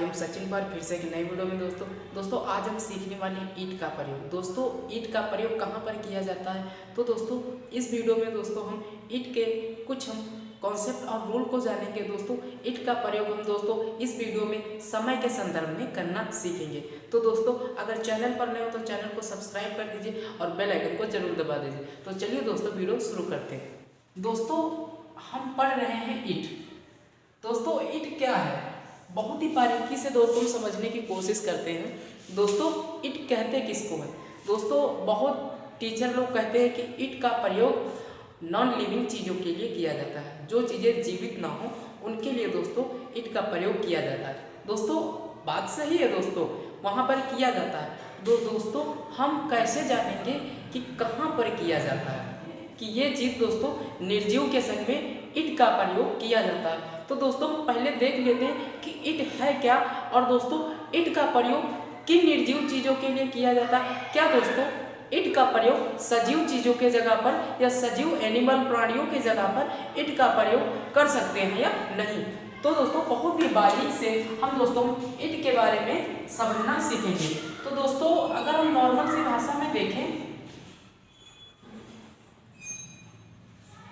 I am Sachin पर फिर से एक नई वीडियो में दोस्तों आज हम सीखने वाले हैं ईंट का प्रयोग। दोस्तों ईंट का प्रयोग कहाँ पर किया जाता है, तो दोस्तों इस वीडियो में दोस्तों हम ईंट के कुछ हम कॉन्सेप्ट और रूल को जानेंगे। दोस्तों ईंट का प्रयोग हम दोस्तों इस वीडियो में समय के संदर्भ में करना सीखेंगे। तो दोस्तों अगर चैनल पर नए हो तो चैनल को सब्सक्राइब कर दीजिए और बेल आइकन को जरूर दबा दीजिए। तो चलिए दोस्तों वीडियो शुरू करते हैं। दोस्तों हम पढ़ रहे हैं ईंट। दोस्तों ईंट क्या है, बहुत ही बारीकी से दोस्तों समझने की कोशिश करते हैं। दोस्तों ईंट कहते किसको है? दोस्तों बहुत टीचर लोग कहते हैं कि ईंट का प्रयोग नॉन लिविंग चीज़ों के लिए किया जाता है, जो चीज़ें जीवित ना हो उनके लिए दोस्तों ईंट का प्रयोग किया जाता है। दोस्तों बात सही है, दोस्तों वहाँ पर किया जाता है। दोस्तों हम कैसे जानेंगे कि कहाँ पर किया जाता है, कि ये चीज़ दोस्तों निर्जीव के संग में ईंट का प्रयोग किया जाता है। तो दोस्तों पहले देख लेते हैं कि ईंट है क्या, और दोस्तों ईंट का प्रयोग किन निर्जीव चीज़ों के लिए किया जाता है। क्या दोस्तों ईंट का प्रयोग सजीव चीज़ों के जगह पर या सजीव एनिमल प्राणियों के जगह पर ईंट का प्रयोग कर सकते हैं या नहीं? तो दोस्तों बहुत ही बारीक से हम दोस्तों ईंट के बारे में समझना सीखेंगे। तो दोस्तों अगर हम नॉर्मल सी भाषा में देखें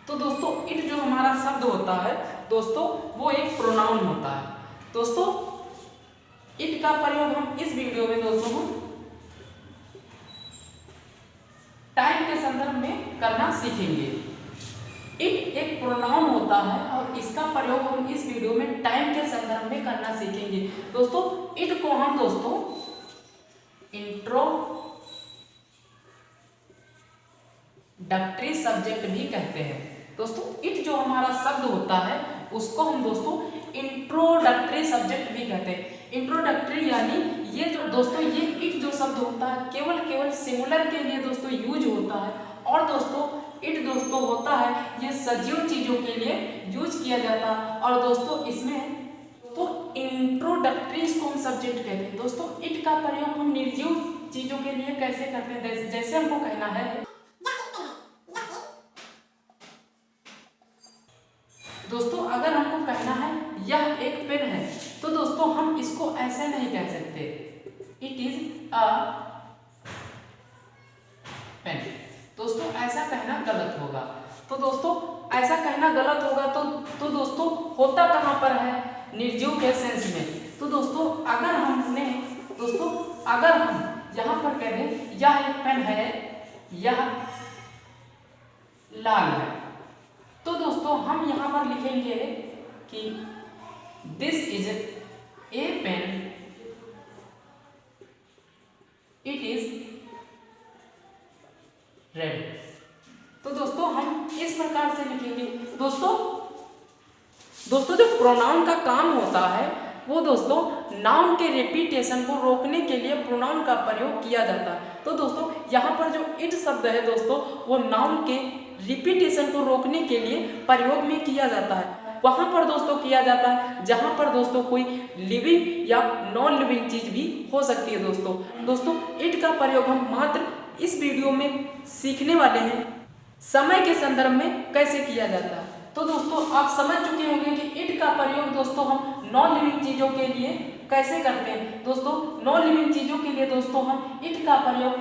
तो दोस्तों ईंट जो हमारा शब्द होता है दोस्तों वो एक प्रोनाउन होता है। दोस्तों ईंट का प्रयोग हम इस वीडियो में दोस्तों टाइम के संदर्भ में करना सीखेंगे। ईंट एक प्रोनाउन होता है और इसका प्रयोग हम इस वीडियो में टाइम के संदर्भ में करना सीखेंगे। दोस्तों ईंट को हम दोस्तों इंट्रोडक्टरी सब्जेक्ट भी कहते हैं। दोस्तों ईंट जो हमारा शब्द होता है उसको हम दोस्तों इंट्रोडक्टरी सब्जेक्ट भी कहते हैं। इंट्रोडक्टरी यानी ये जो दोस्तों ये ईंट जो शब्द होता है केवल सिंगुलर के लिए दोस्तों यूज होता है, और दोस्तों ईंट दोस्तों होता है ये सजीव चीजों के लिए यूज किया जाता है। और दोस्तों इसमें तो इंट्रोडक्टरी इसको हम सब्जेक्ट कहते हैं। दोस्तों ईंट का प्रयोग हम निर्जीव चीजों के लिए कैसे करते हैं, जैसे हमको कहना है दोस्तों अगर हमको कहना है यह एक पेन है, तो दोस्तों हम इसको ऐसे नहीं कह सकते, इट इज अ पेन। दोस्तों ऐसा कहना गलत होगा। तो दोस्तों ऐसा कहना गलत होगा तो दोस्तों होता कहाँ पर है, निर्जीव के सेंस में। तो दोस्तों अगर हम यहाँ पर कह दें यह एक पेन है, यह लाल है, तो दोस्तों हम यहाँ पर लिखेंगे कि this is a pen, it is red. तो दोस्तों हम इस प्रकार से लिखेंगे। दोस्तों जो प्रोनाउन का काम होता है वो दोस्तों नाउन के रिपीटेशन को रोकने के लिए प्रोनाउन का प्रयोग किया जाता है। तो दोस्तों यहाँ पर जो ईंट शब्द है दोस्तों वो नाउन के रिपीटेशन को रोकने के लिए प्रयोग में किया जाता है। वहां पर दोस्तों किया जाता है जहां पर दोस्तों कोई लिविंग या नॉन लिविंग चीज भी हो सकती है। दोस्तों ईंट का प्रयोग हम मात्र इस वीडियो में सीखने वाले हैं समय के संदर्भ में कैसे किया जाता है। तो दोस्तों आप समझ चुके होंगे कि ईंट का प्रयोग दोस्तों हम नॉन लिविंग चीजों के लिए कैसे करते हैं। दोस्तों नॉन लिविंग चीजों के लिए दोस्तों हम ईंट का प्रयोग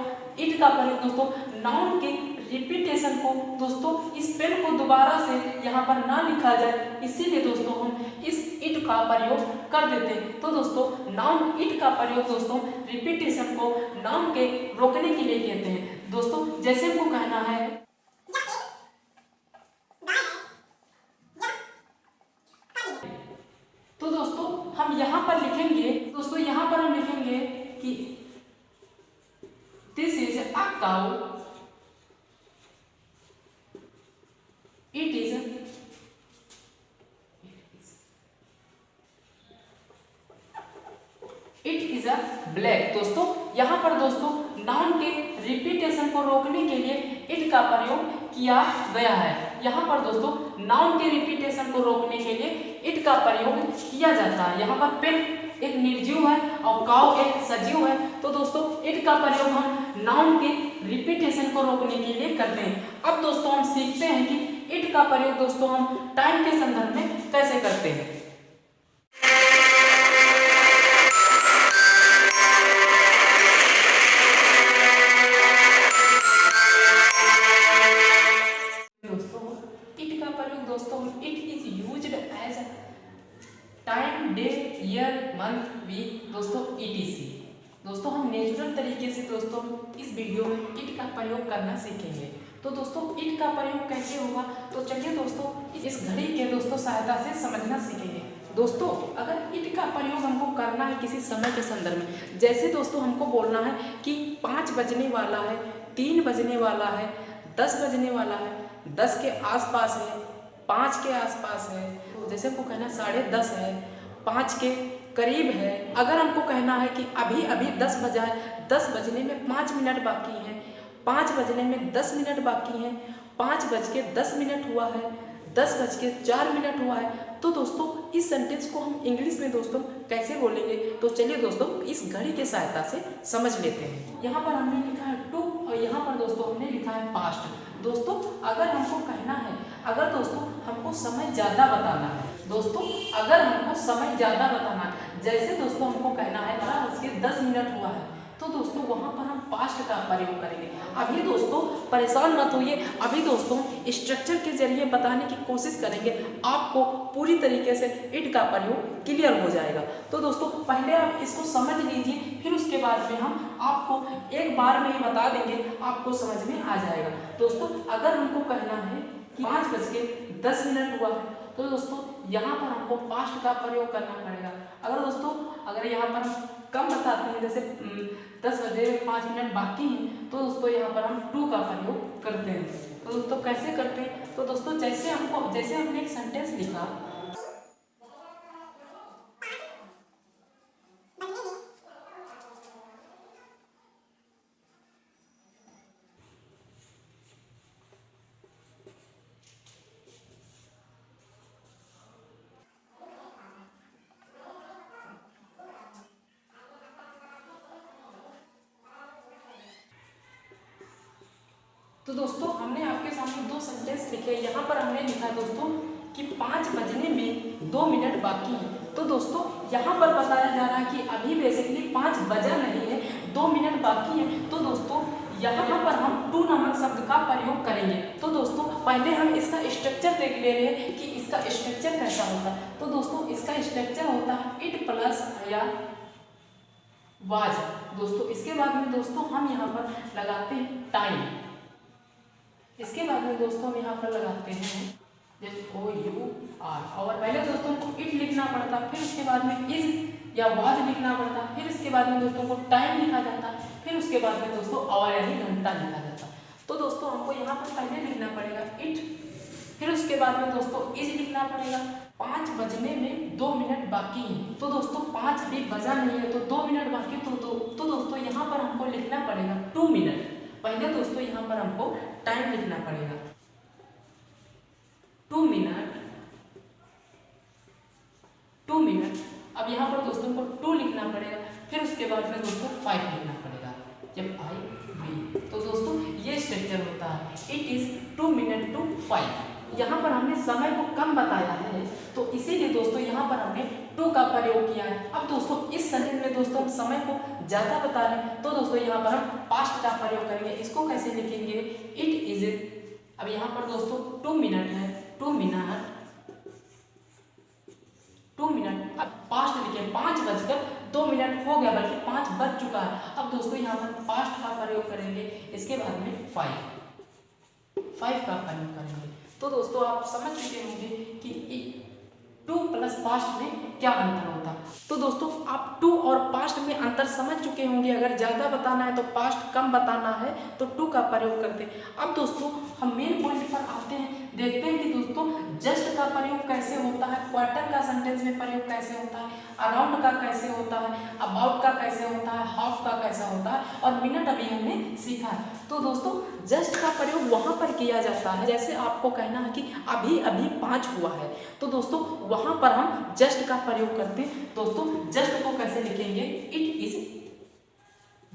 दोस्तों नाउन के रिपीटेशन को दोस्तों इस पेन को दोबारा से यहाँ पर ना लिखा जाए, इसीलिए दोस्तों हम इस ईंट का प्रयोग कर देते हैं। तो दोस्तों नाउन ईंट का प्रयोग दोस्तों रिपीटेशन को नाउन के रोकने के लिए कहते हैं। दोस्तों जैसे हमको कहना है तो दोस्तों हम यहाँ पर लिखेंगे, दोस्तों यहाँ पर हम लिखेंगे कि this is a cow, it is a black. दोस्तों यहाँ पर दोस्तों नाउन के रिपीटेशन को रोकने के लिए इट का प्रयोग किया गया है। यहाँ पर दोस्तों नाउन के रिपीटेशन को रोकने के लिए इट का प्रयोग किया जाता है। यहाँ पर पेन एक निर्जीव है और काउ एक सजीव है, तो दोस्तों इट का प्रयोग हम नाउन के रिपीटेशन को रोकने के लिए करते हैं। अब दोस्तों हम सीखते हैं कि इट का प्रयोग दोस्तों हम टाइम के संदर्भ में कैसे करते हैं। तरीके से दोस्तों हम इस वीडियो में इट का प्रयोग करना सीखेंगे। तो दोस्तों इट का प्रयोग कैसे होगा, तो चलिए दोस्तों इस घड़ी के दोस्तों सहायता से समझना सीखेंगे। दोस्तों अगर इट का प्रयोग हमको करना है किसी समय के संदर्भ में, जैसे दोस्तों हमको बोलना है कि 5 बजने वाला है, 3 बजने वाला है, 10 बजने वाला है, 10 के आसपास है, 5 के आसपास है, जैसे हमको कहना 10:30 है, 5 के करीब है। अगर हमको कहना है कि अभी अभी 10 बजा है, 10 बजने में 5 मिनट बाकी है, 5 बजने में 10 मिनट बाकी है, 5:10 हुआ है, 10:04 हुआ है, तो दोस्तों इस सेंटेंस को हम इंग्लिश में दोस्तों कैसे बोलेंगे, तो चलिए दोस्तों इस घड़ी के सहायता से समझ लेते हैं। यहाँ पर हमने लिखा है टू और यहाँ पर दोस्तों हमने लिखा है पास्ट। दोस्तों अगर हमको कहना है, अगर दोस्तों हमको समय ज़्यादा बताना है, दोस्तों अगर हमको समय ज़्यादा बताना है, जैसे दोस्तों हमको कहना है 12:10 हुआ है, तो दोस्तों वहाँ पर हम पास्ट का प्रयोग करेंगे। अभी दोस्तों परेशान मत होइए, अभी दोस्तों स्ट्रक्चर के जरिए बताने की कोशिश करेंगे, आपको पूरी तरीके से इट का प्रयोग क्लियर हो जाएगा। तो दोस्तों पहले आप इसको समझ लीजिए, फिर उसके बाद में हम आपको एक बार में ही बता देंगे, आपको समझ में आ जाएगा। दोस्तों अगर हमको कहना है कि 5:10 हुआ है, तो दोस्तों यहाँ पर हमको पास्ट का प्रयोग करना पड़ेगा। अगर यहाँ पर हम कम बताते हैं, जैसे 10 बजे 5 मिनट बाकी हैं, तो दोस्तों यहाँ पर हम टू का प्रयोग करते हैं। तो दोस्तों कैसे करते हैं, तो दोस्तों जैसे हमने एक सेंटेंस लिखा, तो दोस्तों हमने आपके सामने 2 सेंटेंस लिखे। यहाँ पर हमने लिखा है दोस्तों कि 5 बजने में 2 मिनट बाकी है। तो दोस्तों यहाँ पर बताया जा रहा है कि अभी बेसिकली 5 बजा नहीं है, 2 मिनट बाकी है। तो दोस्तों यहाँ पर हम टू नामक शब्द का प्रयोग करेंगे। तो दोस्तों पहले हम इसका स्ट्रक्चर देख ले रहे हैं कि इसका स्ट्रक्चर कैसा होता है। तो दोस्तों इसका स्ट्रक्चर होता है इट प्लस या वाज। दोस्तों इसके बाद में दोस्तों हम यहाँ पर लगाते हैं टाइम। इसके बाद में दोस्तों हम यहाँ पर लगाते हैं जैसे OUR, और पहले दोस्तों को इट लिखना पड़ता, फिर उसके बाद में इज या वाज लिखना पड़ता, फिर इसके बाद में दोस्तों को टाइम लिखा जाता, फिर उसके बाद में दोस्तों आवर यानी घंटा लिखा जाता। तो दोस्तों हमको यहाँ पर पहले लिखना पड़ेगा इट, फिर उसके बाद में दोस्तों इज लिखना पड़ेगा। 5 बजने में 2 मिनट बाकी है, तो दोस्तों 5 अभी बजा नहीं है, तो 2 मिनट बाकी, तो दोस्तों यहाँ पर हमको लिखना पड़ेगा 2 मिनट। पहले दोस्तों यहाँ पर हमको टाइम लिखना पड़ेगा 2 मिनट, 2 मिनट। अब यहाँ पर दोस्तों को 2 लिखना पड़ेगा, फिर उसके बाद में दोस्तों 5 लिखना पड़ेगा जब I तो दोस्तों ये स्ट्रक्चर होता है इट इज 2 मिनट टू 5। यहाँ पर हमने समय को कम बताया है, तो इसीलिए दोस्तों यहाँ पर हमने टू का प्रयोग किया है। अब दोस्तों इस सेंटेंस में दोस्तों हम समय को ज़्यादा बता रहे हैं, तो दोस्तों यहाँ पर हम पास्ट का प्रयोग करेंगे। इसको कैसे लिखेंगे, इट इज, अब यहाँ पर दोस्तों 2 मिनट है, 2 मिनट, 2 मिनट। अब पास्ट लिखे 5:02 हो गया, बल्कि 5 बज चुका है। अब दोस्तों यहाँ पर पास्ट का प्रयोग करेंगे, इसके बाद में 5 का प्रयोग करेंगे। तो दोस्तों आप समझ चुके होंगे कि टू प्लस पास्ट में क्या अंतर होता है। तो दोस्तों आप टू और पास्ट में अंतर समझ चुके होंगे। अगर ज़्यादा बताना है तो पास्ट, कम बताना है तो टू का प्रयोग करते हैं। अब दोस्तों हम मेन पॉइंट पर आते हैं, देखते हैं कि दोस्तों जस्ट का प्रयोग कैसे होता है, क्वार्टर का सेंटेंस में प्रयोग कैसे होता है, अराउंड का कैसे होता है, अबाउट का कैसे होता है, हाफ का कैसा होता है, और मिनट अभी हमने सीखा है। तो दोस्तों जस्ट का प्रयोग वहाँ पर किया जाता है, जैसे आपको कहना है कि अभी अभी 5 हुआ है, तो दोस्तों वहाँ पर हम जस्ट का प्रयोग करते हैं। दोस्तों जस्ट को कैसे लिखेंगे, इट इज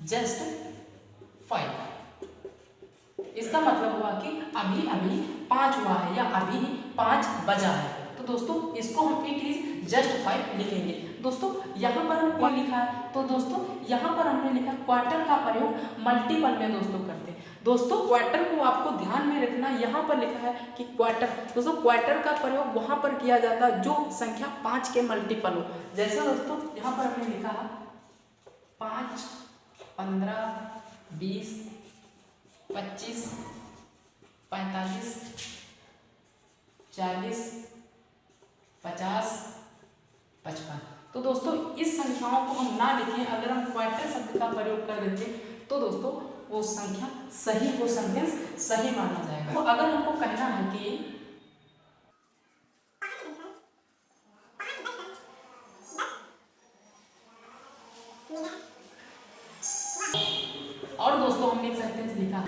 जस्ट 5। इसका मतलब हुआ कि अभी अभी 5 हुआ है या अभी 5 बजा है। तो दोस्तों इसको हम इट इज जस्ट 5 लिखेंगे। दोस्तों यहाँ पर हम क्या लिखा है, तो दोस्तों यहाँ पर हमने लिखा क्वार्टर का प्रयोग मल्टीपल में दोस्तों करते हैं। दोस्तों क्वार्टर को आपको ध्यान में रखना, यहाँ पर लिखा है कि क्वार्टर, दोस्तों क्वार्टर का प्रयोग वहाँ पर किया जाता है जो संख्या 5 के मल्टीपल हो। जैसे दोस्तों यहाँ पर हमने लिखा है 5 15, 20, 25, 45, 40, 50, 55। तो दोस्तों इस संख्याओं को हम ना लिखें, अगर हम क्वार्टर शब्द का प्रयोग कर देते तो दोस्तों वो संख्या सही, वो सेंटेंस सही माना जाएगा। तो अगर हमको कहना है कि और दोस्तों हमने एक सेंटेंस लिखा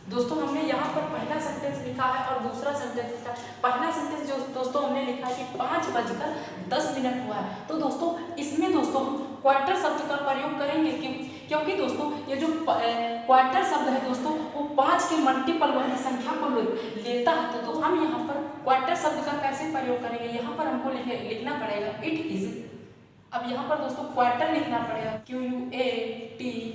दोस्तों, हमने यहाँ पर पहला सेंटेंस लिखा है और दूसरा सेंटेंस लिखा है। पहला सेंटेंस जो दोस्तों हमने लिखा है कि 5:10 हुआ है। तो दोस्तों इसमें दोस्तों हम क्वार्टर शब्द का प्रयोग करेंगे क्योंकि दोस्तों ये जो क्वार्टर शब्द है दोस्तों वो 5 के मल्टीपल वाली संख्या को लेता है। तो हम यहाँ पर क्वार्टर शब्द का कैसे प्रयोग करेंगे, यहाँ पर हमको लिखना पड़ेगा इट इज। अब यहाँ पर दोस्तों क्वार्टर लिखना पड़ेगा, QUATER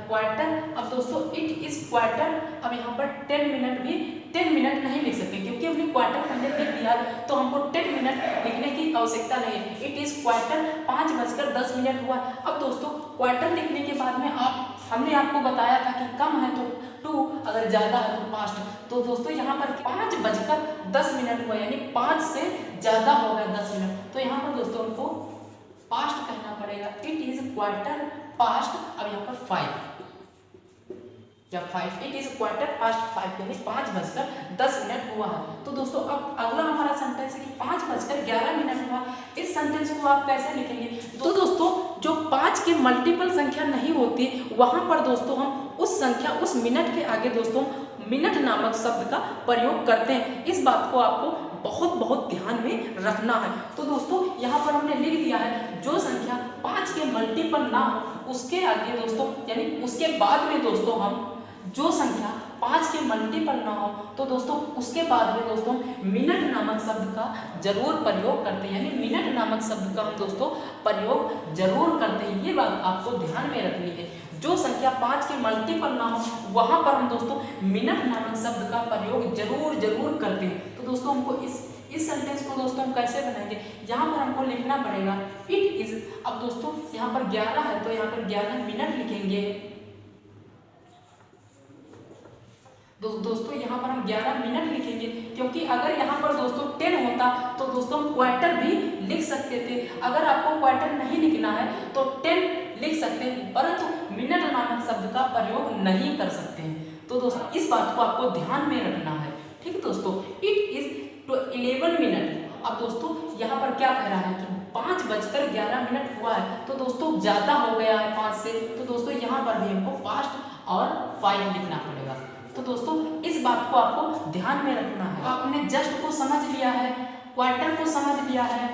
क्वार्टर। अब दोस्तों इट इज क्वार्टर। अब यहाँ पर 10 मिनट भी 10 मिनट नहीं लिख सकते क्योंकि हमने क्वार्टर पहले लिख दिया, तो हमको 10 मिनट लिखने की आवश्यकता नहीं है। इट इज क्वार्टर, 5:10 हुआ। अब दोस्तों क्वार्टर लिखने के बाद में हमने आपको बताया था कि कम है तो टू, अगर ज्यादा है तो पास्ट। तो दोस्तों यहाँ पर 5:10 हुआ, यानी 5 से ज्यादा हो गया 10 मिनट। तो यहाँ पर दोस्तों हमको पास्ट कहना पड़ेगा, इट इज क्वार्टर पास्ट। अब यहाँ पर 5, जब 5 इट इज क्वार्टर पास्ट 5 यानी 5:10 हुआ है। तो दोस्तों अब अगला हमारा सेंटेंस है कि 5:11 हुआ। इस सेंटेंस को आप कैसे लिखेंगे? तो दोस्तों जो 5 के मल्टीपल संख्या नहीं होती वहां पर दोस्तों हम उस संख्या, उस मिनट के आगे दोस्तों मिनट नामक शब्द का प्रयोग करते हैं। इस बात को आपको बहुत ध्यान में रखना है। तो दोस्तों यहाँ पर हमने लिख दिया है जो संख्या 5 के मल्टीपल ना हो उसके आगे दोस्तों, यानी उसके बाद में दोस्तों हम जो संख्या 5 के मल्टीपल ना हो तो दोस्तों उसके बाद में दोस्तों मिनट नामक शब्द का जरूर प्रयोग करते हैं, यानी मिनट नामक शब्द का हम दोस्तों प्रयोग जरूर करते हैं। ये बात आपको ध्यान में रखनी है। जो संख्या 5 के मल्टीपल ना हो वहां पर हम दोस्तों मिनट नामक शब्द का प्रयोग जरूर करते हैं। तो दोस्तों हमको इस सेंटेंस को दोस्तों हम कैसे बनाएंगे, यहाँ पर हमको लिखना पड़ेगा इट इज। अब दोस्तों यहाँ पर 11 है तो यहाँ पर 11 मिनट लिखेंगे। दोस्तों यहाँ पर हम 11 मिनट लिखेंगे क्योंकि अगर यहाँ पर दोस्तों 10 होता तो दोस्तों हम क्वार्टर भी लिख सकते थे। अगर आपको क्वार्टर नहीं लिखना है तो 10 लिख सकते हैं, परंतु मिनट नामक शब्द का प्रयोग नहीं कर सकते हैं। तो दोस्तों इस बात को आपको ध्यान में रखना है, ठीक है दोस्तों। It is 11 minute. अब दोस्तों यहाँ पर क्या कह रहा है कि 5:11 हुआ है, तो दोस्तों ज्यादा हो गया है 5 से, तो दोस्तों यहाँ पर भी हमको पास्ट और 5 लिखना पड़ेगा। तो दोस्तों इस बात को आपको ध्यान में रखना है। आपने जस्ट को समझ लिया है, क्वार्टर को समझ लिया है,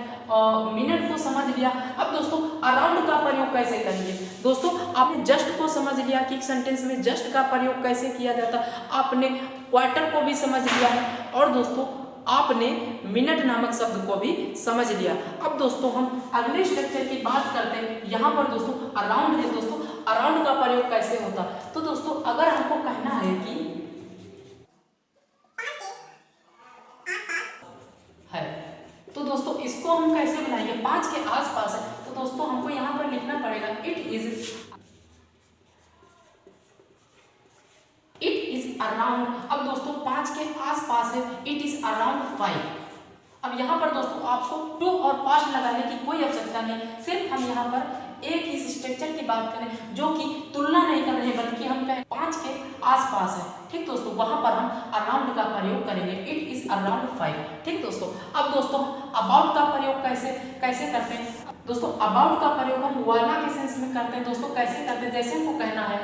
मिनट को समझ लिया। अब दोस्तों अराउंड का प्रयोग कैसे करेंगे? दोस्तों आपने जस्ट को समझ लिया कि एक सेंटेंस में जस्ट का प्रयोग कैसे किया जाता, आपने क्वार्टर को भी समझ लिया है और दोस्तों आपने मिनट नामक शब्द को भी समझ लिया। अब दोस्तों हम अगले स्ट्रक्चर की बात करते हैं। यहाँ पर दोस्तों अराउंड है। दोस्तों अराउंड का प्रयोग कैसे होता? तो दोस्तों अगर हमको कहना है कि है, तो दोस्तों इसको हम कैसे बनाएंगे? 5 के आसपास है तो दोस्तों हमको यहाँ पर लिखना पड़ेगा इट इज अराउंड। अब दोस्तों 5 के आसपास है, इट इज अराउंड 5। अब यहाँ पर दोस्तों आपको टू और पास्ट लगाने की कोई आवश्यकता नहीं, सिर्फ हम यहाँ पर एक ही स्ट्रक्चर की बात करें जो कि तुलना नहीं कर रहे बल्कि हम 5 के आसपास है, ठीक दोस्तों, वहां पर हम अराउंड का प्रयोग करेंगे। इट इज अराउंड 5, ठीक दोस्तों। अब दोस्तों अबाउट का प्रयोग कैसे करते हैं? दोस्तों अबाउट का प्रयोग हम वाला के सेंस में करते हैं। दोस्तों कैसे करते हैं? जैसे हमको कहना है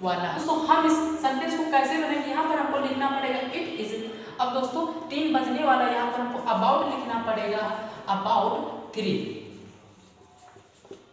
वाला। दोस्तों हम इस सेंटेंस को कैसे बनाएंगे? यहाँ पर हमको लिखना पड़ेगा इट इज। अब दोस्तों 3 बजने वाला, यहाँ पर हमको अबाउट लिखना पड़ेगा अबाउट 3।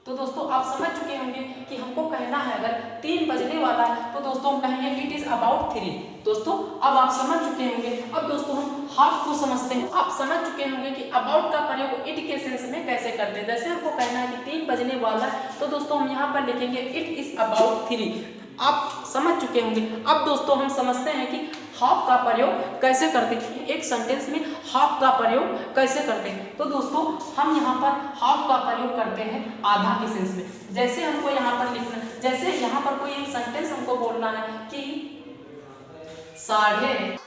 तो दोस्तों आप समझ चुके होंगे कि हमको कहना है अगर 3 बजने वाला है तो दोस्तों हम कहेंगे इट इज अबाउट 3। दोस्तों अब आप समझ चुके होंगे। अब दोस्तों हम हाफ को समझते हैं। आप समझ चुके होंगे कि अबाउट का प्रयोग इट के सेंस में कैसे करते हैं। जैसे हमको कहना है कि 3 बजने वाला है, तो दोस्तों हम यहाँ पर लिखेंगे इट इज अबाउट 3। आप समझ चुके होंगे। अब दोस्तों हम समझते हैं कि हाफ का प्रयोग कैसे करते हैं, एक सेंटेंस में हाफ का प्रयोग कैसे करते हैं। तो दोस्तों हम यहाँ पर हाफ का प्रयोग करते हैं आधा के सेंस में। जैसे हमको यहाँ पर लिखना, जैसे यहाँ पर कोई एक सेंटेंस हमको बोलना है कि 3:30,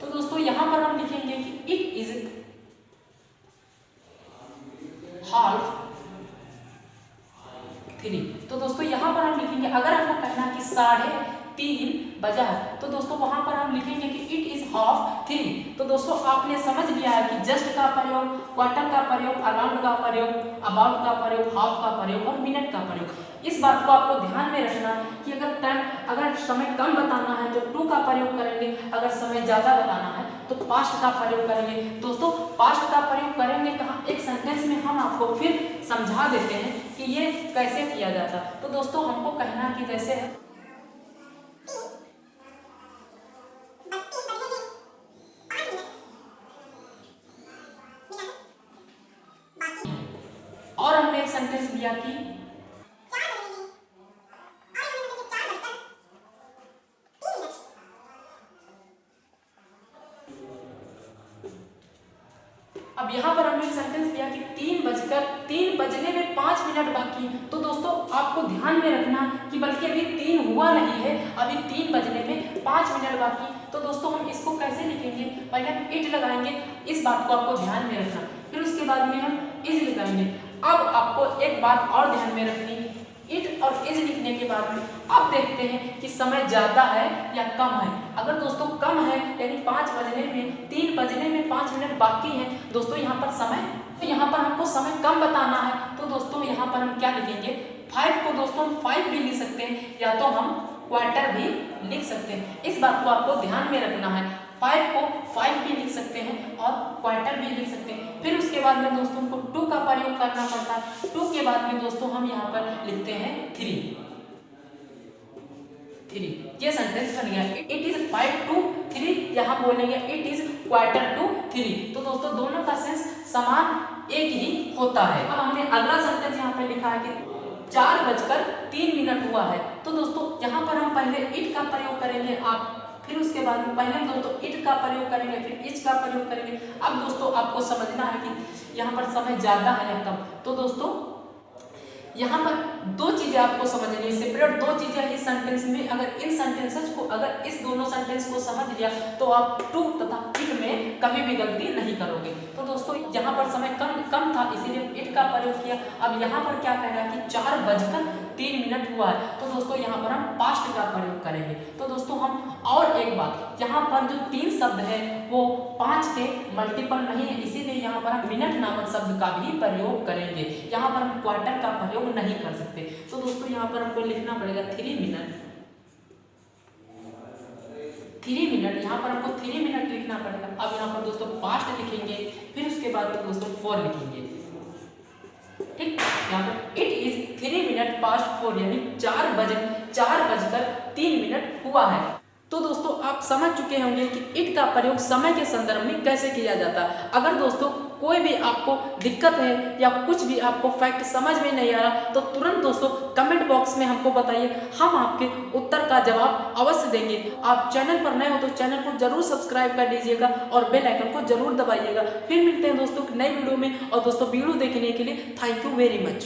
तो दोस्तों यहाँ पर हम लिखेंगे कि इट इज हाफ 3। तो दोस्तों यहाँ पर हम लिखेंगे, अगर हमको कहना है कि 3:30 बजा है, तो दोस्तों वहां पर हम लिखेंगे कि इट इज हाफ 3। तो दोस्तों आपने समझ लिया है कि जस्ट का प्रयोग, क्वार्टर का प्रयोग, अराउंड का प्रयोग, अबाउट का प्रयोग, हाफ का प्रयोग और मिनट का प्रयोग। इस बात को आपको ध्यान में रखना कि अगर समय कम बताना है तो टू का प्रयोग करेंगे, अगर समय ज्यादा बताना है तो पास्ट का प्रयोग करेंगे। दोस्तों पास्ट का प्रयोग करेंगे कहाँ, एक सेंटेंस में हम आपको फिर समझा देते हैं कि ये कैसे किया जाता है। तो दोस्तों हमको कहना है कि जैसे है और हमने एक सेंटेंस दिया कि अब यहाँ पर हमने एक सेंटेंस दिया कि 3 बजने में 5 मिनट बाकी। तो दोस्तों आपको ध्यान में रखना कि बल्कि अभी 3 हुआ नहीं है, अभी 3 बजने में 5 मिनट बाकी। तो दोस्तों हम इसको कैसे लिखेंगे, पहले हम इट लगाएंगे, इस बात को आपको ध्यान में रखना। फिर उसके बाद में हम इज लगाएंगे। अब आपको एक बात और ध्यान में रखनी, इट और इज लिखने के बाद में अब देखते हैं कि समय ज्यादा है या कम है। अगर दोस्तों कम है यानी 3 बजने में 5 मिनट बाकी है, दोस्तों यहाँ पर समय, तो यहाँ पर हमको समय कम बताना है। तो दोस्तों यहाँ पर हम क्या लिखेंगे, 5 को दोस्तों हम 5 भी लिख सकते हैं या तो हम क्वार्टर भी लिख सकते हैं। इस बात को आपको ध्यान में रखना है। 5 को 5 भी लिख सकते हैं और क्वार्टर भी लिख सकते हैं। फिर उसके बाद में दोस्तों हमको 2 का प्रयोग करना पड़ता है। 2 के बाद में दोस्तों हम यहाँ पर लिखते हैं 3। ये सेंटेंस बन गया, इट इज 5 to 3, यहाँ बोलेंगे इट इज क्वार्टर टू 3। तो दोस्तों दोनों का सेंस समान एक ही होता है। अब हमने अगला सेंटेंस यहाँ पे लिखा है कि 4:03 हुआ है। तो दोस्तों यहाँ पर हम पहले इट का प्रयोग करेंगे, आप फिर उसके बाद में पहले दोस्तों इट का प्रयोग करेंगे, फिर इच का प्रयोग करेंगे। अब दोस्तों आपको समझना है कि यहाँ पर समय ज्यादा है या कम। तो दोस्तों यहाँ पर 2 चीजें आपको समझनी है, सेपरेट 2 चीजें इस सेंटेंस में। अगर इन सेंटेंसेस को, अगर इस दोनों सेंटेंस को समझ लिया तो आप टू तथा इट में कभी भी गलती नहीं करोगे। तो दोस्तों यहाँ पर समय कम था इसीलिए इट का प्रयोग किया। अब यहाँ पर क्या कह रहा है कि 4:03 हुआ है, तो दोस्तों यहाँ पर हम पास्ट का प्रयोग करेंगे। तो दोस्तों हम और एक बात, यहाँ पर जो 3 शब्द है वो 5 के मल्टीपल नहीं है, इसीलिए यहाँ पर हम मिनट नामक शब्द का भी प्रयोग करेंगे। यहाँ पर हम क्वार्टर का प्रयोग नहीं कर सकते। तो दोस्तों यहाँ पर हमको लिखना पड़ेगा 3 मिनट, यहाँ पर हमको 3 मिनट लिखना पड़ेगा। अब यहाँ पर दोस्तों पास्ट लिखेंगे, फिर उसके बाद में दोस्तों 4 लिखेंगे। ठीक, यहाँ पर इट इज 3 मिनट पास्ट 4 यानी 4:03 हुआ है। तो दोस्तों आप समझ चुके होंगे कि इट का प्रयोग समय के संदर्भ में कैसे किया जाता है। अगर दोस्तों कोई भी आपको दिक्कत है या कुछ भी आपको फैक्ट समझ में नहीं आ रहा तो तुरंत दोस्तों कमेंट बॉक्स में हमको बताइए, हम आपके उत्तर का जवाब अवश्य देंगे। आप चैनल पर नए हो तो चैनल को जरूर सब्सक्राइब कर लीजिएगा और बेल आइकन को जरूर दबाइएगा। फिर मिलते हैं दोस्तों नई वीडियो में। और दोस्तों वीडियो देखने के लिए थैंक यू वेरी मच।